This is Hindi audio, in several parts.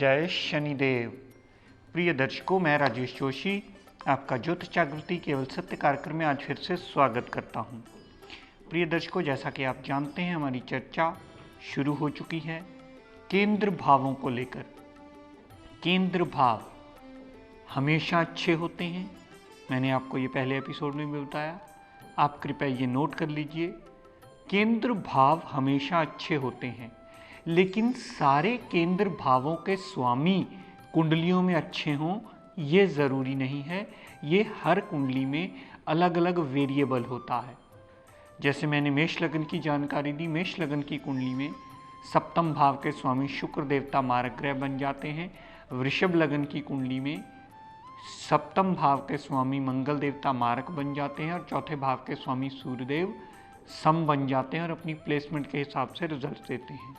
जय शनिदेव। प्रिय दर्शकों, मैं राजेश जोशी आपका ज्योतिष जागृति केवल सत्य कार्यक्रम में आज फिर से स्वागत करता हूं। प्रिय दर्शकों, जैसा कि आप जानते हैं, हमारी चर्चा शुरू हो चुकी है केंद्र भावों को लेकर। केंद्र भाव हमेशा अच्छे होते हैं, मैंने आपको ये पहले एपिसोड में भी बताया, आप कृपया ये नोट कर लीजिए। केंद्र भाव हमेशा अच्छे होते हैं, लेकिन सारे केंद्र भावों के स्वामी कुंडलियों में अच्छे हों ये ज़रूरी नहीं है। ये हर कुंडली में अलग अलग वेरिएबल होता है। जैसे मैंने मेष लग्न की जानकारी दी, मेष लग्न की कुंडली में सप्तम भाव के स्वामी शुक्र देवता मारक ग्रह बन जाते हैं। वृषभ लग्न की कुंडली में सप्तम भाव के स्वामी मंगल देवता मारक बन जाते हैं और चौथे भाव के स्वामी सूर्यदेव सम बन जाते हैं और अपनी प्लेसमेंट के हिसाब से रिजल्ट देते हैं।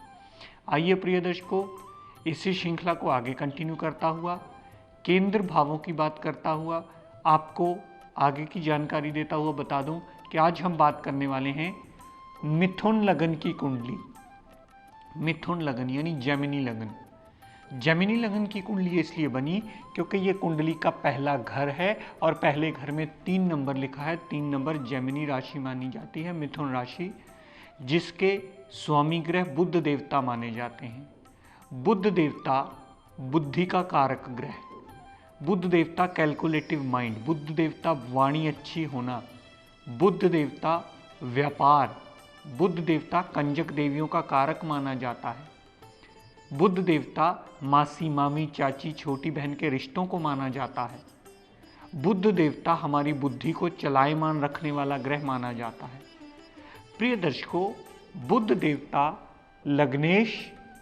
आइए प्रिय दर्शकों, इसी श्रृंखला को आगे कंटिन्यू करता हुआ, केंद्र भावों की बात करता हुआ, आपको आगे की जानकारी देता हुआ बता दूं कि आज हम बात करने वाले हैं मिथुन लगन की कुंडली। मिथुन लगन यानी जेमिनी लगन। जेमिनी लगन की कुंडली इसलिए बनी क्योंकि ये कुंडली का पहला घर है और पहले घर में 3 नंबर लिखा है। 3 नंबर जेमिनी राशि मानी जाती है, मिथुन राशि, जिसके स्वामी ग्रह बुध देवता माने जाते हैं। बुध देवता बुद्धि का कारक ग्रह, बुध देवता कैलकुलेटिव माइंड, बुध देवता वाणी अच्छी होना, बुध देवता व्यापार, बुध देवता कंजक देवियों का कारक माना जाता है। बुध देवता मासी, मामी, चाची, छोटी बहन के रिश्तों को माना जाता है। बुध देवता हमारी बुद्धि को चलायमान रखने वाला ग्रह माना जाता है। प्रिय दर्शकों, बुध देवता लग्नेश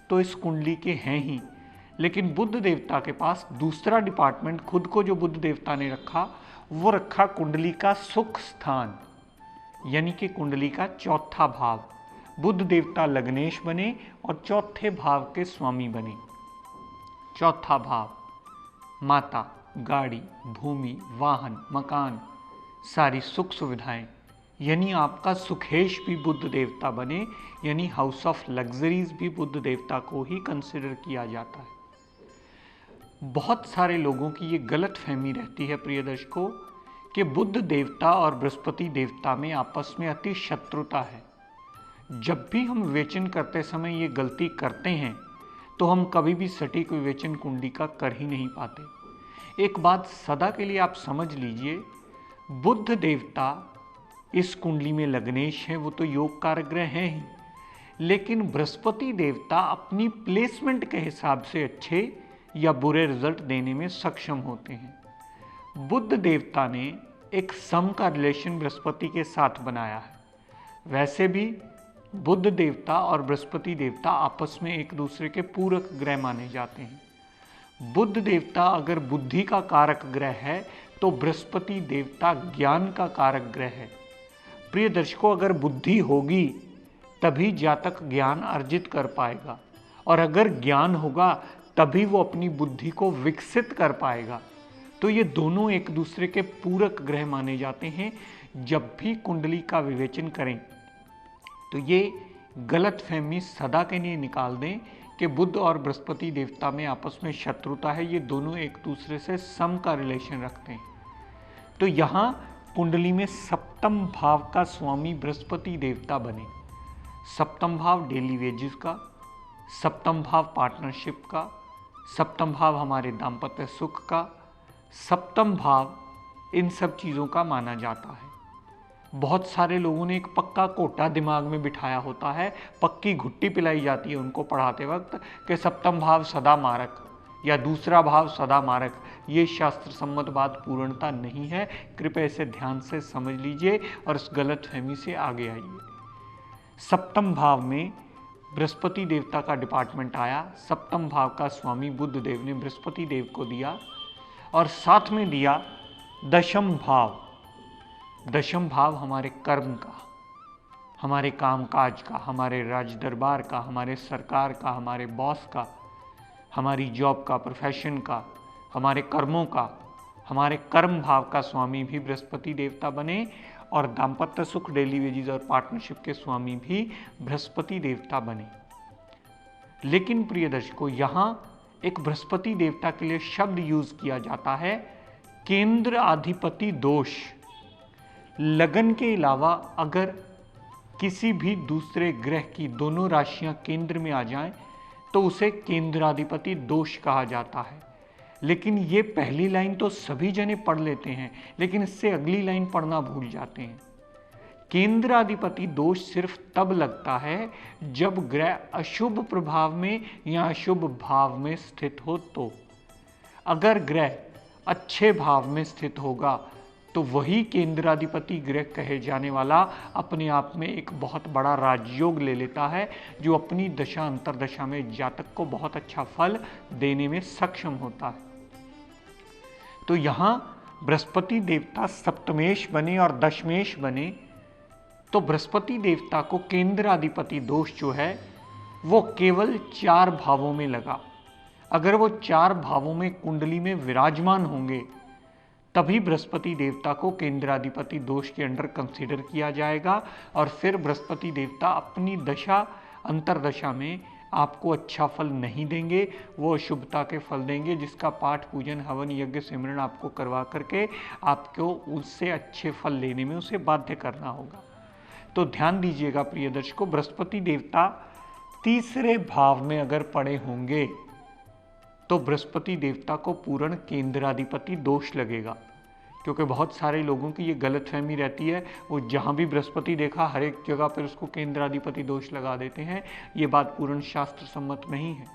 तो इस कुंडली के हैं ही, लेकिन बुध देवता के पास दूसरा डिपार्टमेंट खुद को जो बुध देवता ने रखा, वो रखा कुंडली का सुख स्थान, यानी कि कुंडली का चौथा भाव। बुध देवता लग्नेश बने और चौथे भाव के स्वामी बने। चौथा भाव माता, गाड़ी, भूमि, वाहन, मकान, सारी सुख सुविधाएं, यानी आपका सुखेश भी बुध देवता बने, यानी हाउस ऑफ लग्जरीज भी बुध देवता को ही कंसिडर किया जाता है। बहुत सारे लोगों की ये गलत फहमी रहती है प्रिय दर्शकों कि बुध देवता और बृहस्पति देवता में आपस में अति शत्रुता है। जब भी हम विवेचन करते समय ये गलती करते हैं तो हम कभी भी सटीक विवेचन कुंडली का कर ही नहीं पाते। एक बात सदा के लिए आप समझ लीजिए, बुध देवता इस कुंडली में लग्नेश है, वो तो योग कारक ग्रह हैं ही, लेकिन बृहस्पति देवता अपनी प्लेसमेंट के हिसाब से अच्छे या बुरे रिजल्ट देने में सक्षम होते हैं। बुध देवता ने एक सम का रिलेशन बृहस्पति के साथ बनाया है। वैसे भी बुध देवता और बृहस्पति देवता आपस में एक दूसरे के पूरक ग्रह माने जाते हैं। बुध देवता अगर बुद्धि का कारक ग्रह है तो बृहस्पति देवता ज्ञान का कारक ग्रह है। प्रिय दर्शकों, अगर बुद्धि होगी तभी जातक ज्ञान अर्जित कर पाएगा, और अगर ज्ञान होगा तभी वो अपनी बुद्धि को विकसित कर पाएगा। तो ये दोनों एक दूसरे के पूरक ग्रह माने जाते हैं। जब भी कुंडली का विवेचन करें तो ये गलत फहमी सदा के लिए निकाल दें कि बुध और बृहस्पति देवता में आपस में शत्रुता है। ये दोनों एक दूसरे से सम का रिलेशन रखते हैं। तो यहाँ कुंडली में सप्तम भाव का स्वामी बृहस्पति देवता बने। सप्तम भाव डेली वेजेस का, सप्तम भाव पार्टनरशिप का, सप्तम भाव हमारे दाम्पत्य सुख का, सप्तम भाव इन सब चीज़ों का माना जाता है। बहुत सारे लोगों ने एक पक्का कोटा दिमाग में बिठाया होता है, पक्की घुट्टी पिलाई जाती है उनको पढ़ाते वक्त कि सप्तम भाव सदा मारक या दूसरा भाव सदा मारक। ये शास्त्र सम्मत बात पूर्णता नहीं है। कृपया इसे ध्यान से समझ लीजिए और इस गलत फहमी से आगे आइए। सप्तम भाव में बृहस्पति देवता का डिपार्टमेंट आया। सप्तम भाव का स्वामी बुध देव ने बृहस्पति देव को दिया और साथ में दिया दशम भाव। दशम भाव हमारे कर्म का, हमारे कामकाज का, हमारे राज दरबार का, हमारे सरकार का, हमारे बॉस का, हमारी जॉब का, प्रोफेशन का, हमारे कर्मों का, हमारे कर्म भाव का स्वामी भी बृहस्पति देवता बने और दाम्पत्य सुख, डेली वेजेस और पार्टनरशिप के स्वामी भी बृहस्पति देवता बने। लेकिन प्रिय दर्शकों, यहाँ एक बृहस्पति देवता के लिए शब्द यूज किया जाता है केंद्र अधिपति दोष। लगन के अलावा अगर किसी भी दूसरे ग्रह की दोनों राशियां केंद्र में आ जाएं तो उसे केंद्राधिपति दोष कहा जाता है। लेकिन ये पहली लाइन तो सभी जने पढ़ लेते हैं, लेकिन इससे अगली लाइन पढ़ना भूल जाते हैं। केंद्राधिपति दोष सिर्फ तब लगता है जब ग्रह अशुभ प्रभाव में या अशुभ भाव में स्थित हो। तो अगर ग्रह अच्छे भाव में स्थित होगा तो वही केंद्राधिपति ग्रह कहे जाने वाला अपने आप में एक बहुत बड़ा राजयोग ले लेता है, जो अपनी दशा अंतरदशा में जातक को बहुत अच्छा फल देने में सक्षम होता है। तो यहां बृहस्पति देवता सप्तमेश बने और दशमेश बने तो बृहस्पति देवता को केंद्राधिपति दोष जो है वो केवल 4 भावों में लगा। अगर वो 4 भावों में कुंडली में विराजमान होंगे तभी बृहस्पति देवता को केंद्राधिपति दोष के अंडर कंसीडर किया जाएगा और फिर बृहस्पति देवता अपनी दशा अंतरदशा में आपको अच्छा फल नहीं देंगे, वो अशुभता के फल देंगे, जिसका पाठ पूजन हवन यज्ञ सिमरन आपको करवा करके आपको उससे अच्छे फल लेने में उसे बाध्य करना होगा। तो ध्यान दीजिएगा प्रिय दर्शकों, बृहस्पति देवता तीसरे भाव में अगर पड़े होंगे तो बृहस्पति देवता को पूर्ण केंद्राधिपति दोष लगेगा। क्योंकि बहुत सारे लोगों की ये गलतफहमी रहती है, वो जहाँ भी बृहस्पति देखा हर एक जगह पर उसको केंद्राधिपति दोष लगा देते हैं। ये बात पूर्ण शास्त्र सम्मत नहीं है।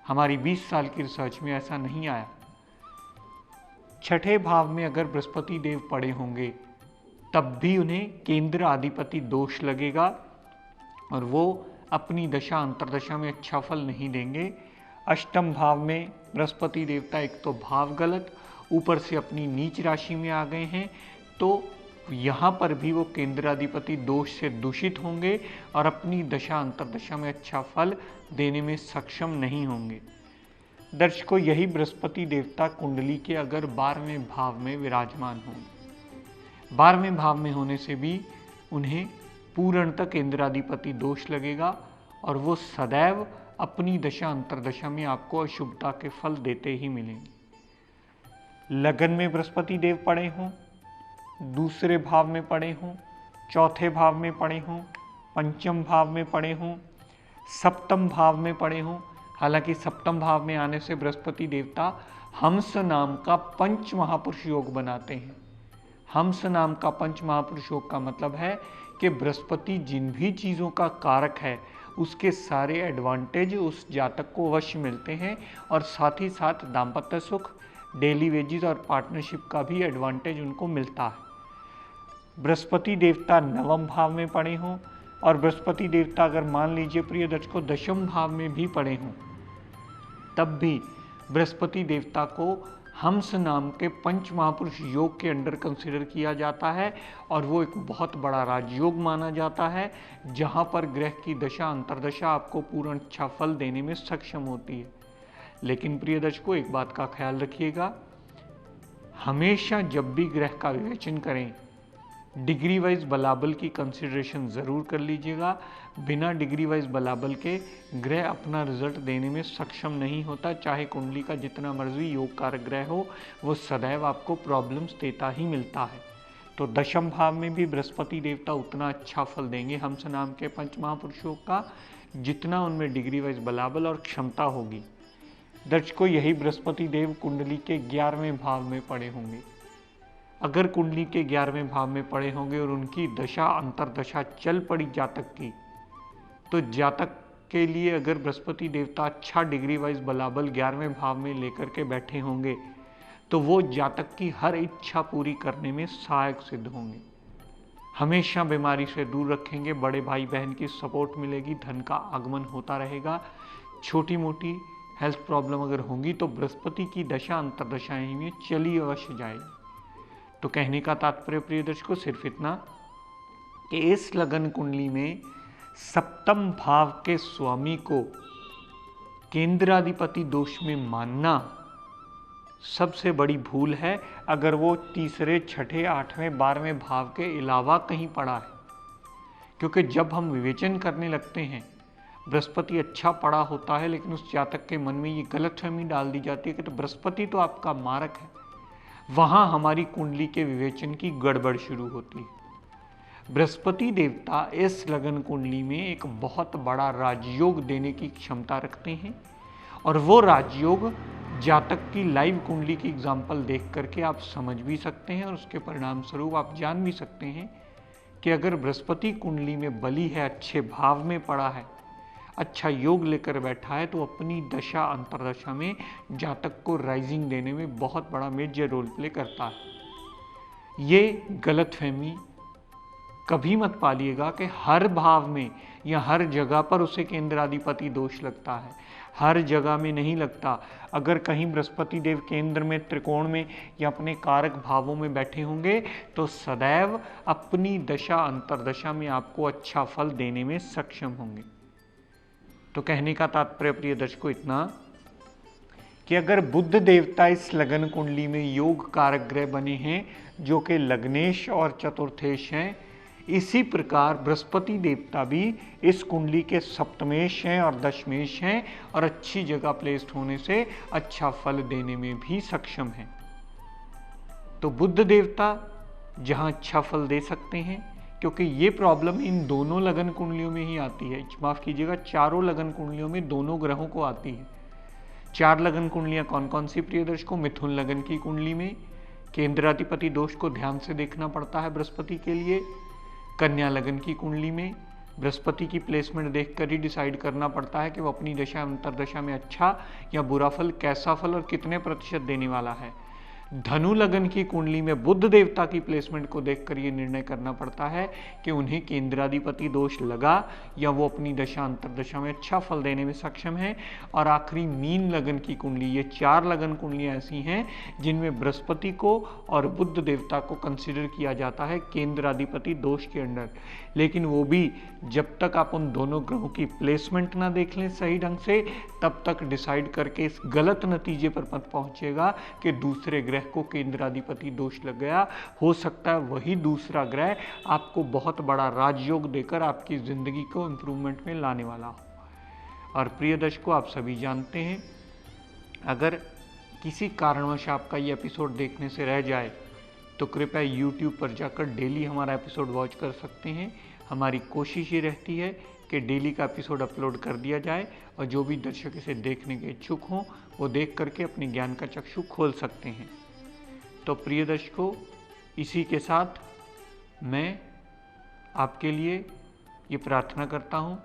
हमारी 20 साल की रिसर्च में ऐसा नहीं आया। छठे भाव में अगर बृहस्पति देव पड़े होंगे तब भी उन्हें केंद्राधिपति दोष लगेगा और वो अपनी दशा अंतरदशा में अच्छा फल नहीं देंगे। अष्टम भाव में बृहस्पति देवता एक तो भाव गलत, ऊपर से अपनी नीच राशि में आ गए हैं, तो यहाँ पर भी वो केंद्राधिपति दोष से दूषित होंगे और अपनी दशा अंतरदशा में अच्छा फल देने में सक्षम नहीं होंगे। दर्शकों, यही बृहस्पति देवता कुंडली के अगर 12वें भाव में विराजमान होंगे, 12वें भाव में होने से भी उन्हें पूर्णतः केंद्राधिपति दोष लगेगा और वो सदैव अपनी दशा अंतरदशा में आपको अशुभता के फल देते ही मिलेंगे। लगन में बृहस्पति देव पड़े हों, दूसरे भाव में पड़े हों, चौथे भाव में पड़े हों, पंचम भाव में पड़े हों, सप्तम भाव में पड़े हों। हालांकि सप्तम भाव में आने से बृहस्पति देवता हंस नाम का पंच महापुरुष योग बनाते हैं। हंस नाम का पंच महापुरुष योग का मतलब है कि बृहस्पति जिन भी चीज़ों का कारक है उसके सारे एडवांटेज उस जातक को अवश्य मिलते हैं और साथ ही साथ दाम्पत्य सुख, डेली वेजेस और पार्टनरशिप का भी एडवांटेज उनको मिलता है। बृहस्पति देवता 9वें भाव में पड़े हों और बृहस्पति देवता अगर मान लीजिए प्रिय दर्शकों 10वें भाव में भी पड़े हों, तब भी बृहस्पति देवता को हंस नाम के पंच महापुरुष योग के अंडर कंसिडर किया जाता है और वो एक बहुत बड़ा राजयोग माना जाता है, जहाँ पर ग्रह की दशा अंतरदशा आपको पूर्ण अच्छा फल देने में सक्षम होती है। लेकिन प्रिय दर्शकों, एक बात का ख्याल रखिएगा, हमेशा जब भी ग्रह का विवेचन करें डिग्री वाइज बलाबल की कंसिडरेशन ज़रूर कर लीजिएगा। बिना डिग्री वाइज बलाबल के ग्रह अपना रिजल्ट देने में सक्षम नहीं होता। चाहे कुंडली का जितना मर्जी योग कारक ग्रह हो, वो सदैव आपको प्रॉब्लम्स देता ही मिलता है। तो 10वें भाव में भी बृहस्पति देवता उतना अच्छा फल देंगे हंस नाम के पंच महापुरुषों का, जितना उनमें डिग्री वाइज बलाबल और क्षमता होगी। दर्शकों, यही बृहस्पति देव कुंडली के 11वें भाव में पड़े होंगे। अगर कुंडली के 11वें भाव में पड़े होंगे और उनकी दशा अंतरदशा चल पड़ी जातक की, तो जातक के लिए अगर बृहस्पति देवता अच्छा डिग्री वाइज बलाबल 11वें भाव में लेकर के बैठे होंगे तो वो जातक की हर इच्छा पूरी करने में सहायक सिद्ध होंगे। हमेशा बीमारी से दूर रखेंगे, बड़े भाई बहन की सपोर्ट मिलेगी, धन का आगमन होता रहेगा। छोटी मोटी हेल्थ प्रॉब्लम अगर होंगी तो बृहस्पति की दशा अंतरदशाएं में चली अवश्य जाएगी। तो कहने का तात्पर्य प्रिय दर्शकों सिर्फ इतना कि इस लगन कुंडली में 7वें भाव के स्वामी को केंद्राधिपति दोष में मानना सबसे बड़ी भूल है, अगर वो तीसरे, छठे, 8वें, 12वें भाव के अलावा कहीं पड़ा है। क्योंकि जब हम विवेचन करने लगते हैं बृहस्पति अच्छा पड़ा होता है लेकिन उस जातक के मन में ये गलतफहमी डाल दी जाती है कि तो बृहस्पति तो आपका मारक है, वहां हमारी कुंडली के विवेचन की गड़बड़ शुरू होती है। बृहस्पति देवता इस लगन कुंडली में एक बहुत बड़ा राजयोग देने की क्षमता रखते हैं और वो राजयोग जातक की लाइव कुंडली की एग्जाम्पल देख करके आप समझ भी सकते हैं और उसके परिणाम स्वरूप आप जान भी सकते हैं कि अगर बृहस्पति कुंडली में बली है, अच्छे भाव में पड़ा है, अच्छा योग लेकर बैठा है, तो अपनी दशा अंतरदशा में जातक को राइजिंग देने में बहुत बड़ा मेजर रोल प्ले करता है। ये गलतफहमी कभी मत पालिएगा कि हर भाव में या हर जगह पर उसे केंद्राधिपति दोष लगता है, हर जगह में नहीं लगता। अगर कहीं बृहस्पति देव केंद्र में, त्रिकोण में या अपने कारक भावों में बैठे होंगे तो सदैव अपनी दशा अंतरदशा में आपको अच्छा फल देने में सक्षम होंगे। तो कहने का तात्पर्य प्रिय दर्शकों इतना कि अगर बुध देवता इस लगन कुंडली में योग कारक ग्रह बने हैं जो कि लग्नेश और चतुर्थेश हैं, इसी प्रकार बृहस्पति देवता भी इस कुंडली के सप्तमेश हैं और दशमेश हैं और अच्छी जगह प्लेस्ड होने से अच्छा फल देने में भी सक्षम हैं। तो बुध देवता जहां अच्छा फल दे सकते हैं, क्योंकि ये प्रॉब्लम इन दोनों लगन कुंडलियों में ही आती है, माफ कीजिएगा चारों लगन कुंडलियों में दोनों ग्रहों को आती है। 4 लगन कुंडलियां कौन कौन सी प्रिय दर्शकों? मिथुन लगन की कुंडली में केंद्राधिपति दोष को ध्यान से देखना पड़ता है बृहस्पति के लिए। कन्या लगन की कुंडली में बृहस्पति की प्लेसमेंट देखकर ही डिसाइड करना पड़ता है कि वो अपनी दशा अंतरदशा में अच्छा या बुरा फल, कैसा फल और कितने प्रतिशत देने वाला है। धनु लगन की कुंडली में बुध देवता की प्लेसमेंट को देखकर ये निर्णय करना पड़ता है कि उन्हें केंद्राधिपति दोष लगा या वो अपनी दशा अंतरदशा में अच्छा फल देने में सक्षम है। और आखिरी मीन लगन की कुंडली, ये 4 लगन कुंडलियां ऐसी हैं जिनमें बृहस्पति को और बुध देवता को कंसिडर किया जाता है केंद्राधिपति दोष के अंडर। लेकिन वो भी जब तक आप उन दोनों ग्रहों की प्लेसमेंट ना देख लें सही ढंग से, तब तक डिसाइड करके इस गलत नतीजे पर मत पहुंचेगा कि दूसरे ग्रह को केंद्राधिपति दोष लग गया। हो सकता है वही दूसरा ग्रह आपको बहुत बड़ा राजयोग देकर आपकी जिंदगी को इंप्रूवमेंट में लाने वाला हो। और प्रिय दर्शकों, आप सभी जानते हैं, अगर किसी कारणवश आपका ये एपिसोड देखने से रह जाए तो कृपया YouTube पर जाकर डेली हमारा एपिसोड वॉच कर सकते हैं। हमारी कोशिश ये रहती है कि डेली का एपिसोड अपलोड कर दिया जाए और जो भी दर्शक इसे देखने के इच्छुक हों वो देख करके अपने ज्ञान का चक्षु खोल सकते हैं। तो प्रिय दर्शकों, इसी के साथ मैं आपके लिए ये प्रार्थना करता हूँ,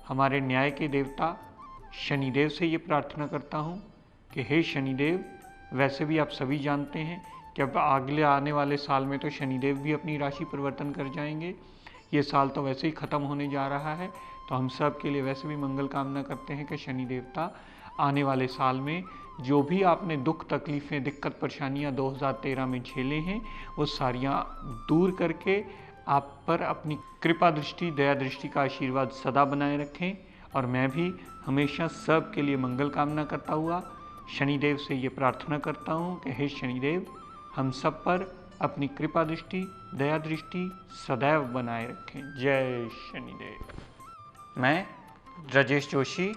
हमारे न्याय के देवता शनिदेव से ये प्रार्थना करता हूँ कि हे शनिदेव, वैसे भी आप सभी जानते हैं कि अब अगले आने वाले साल में तो शनिदेव भी अपनी राशि परिवर्तन कर जाएंगे। ये साल तो वैसे ही ख़त्म होने जा रहा है, तो हम सब के लिए वैसे भी मंगल कामना करते हैं कि शनि देवता आने वाले साल में जो भी आपने दुख तकलीफ़ें दिक्कत परेशानियां 2013 में झेले हैं वो सारियां दूर करके आप पर अपनी कृपा दृष्टि दया दृष्टि का आशीर्वाद सदा बनाए रखें। और मैं भी हमेशा सब के लिए मंगल कामना करता हुआ शनिदेव से ये प्रार्थना करता हूँ कि हे शनिदेव, हम सब पर अपनी कृपा दृष्टि दया दृष्टि सदैव बनाए रखें। जय शनिदेव। मैं राजेश जोशी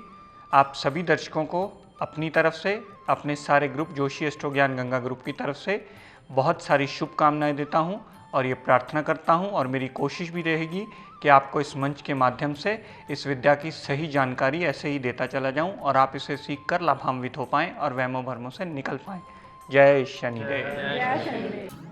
आप सभी दर्शकों को अपनी तरफ से, अपने सारे ग्रुप जोशी एस्ट्रो ज्ञान गंगा ग्रुप की तरफ से बहुत सारी शुभकामनाएं देता हूं और ये प्रार्थना करता हूं और मेरी कोशिश भी रहेगी कि आपको इस मंच के माध्यम से इस विद्या की सही जानकारी ऐसे ही देता चला जाऊं और आप इसे सीखकर लाभान्वित हो पाएं और वहमों भरमों से निकल पाएं। जय शनिदेव।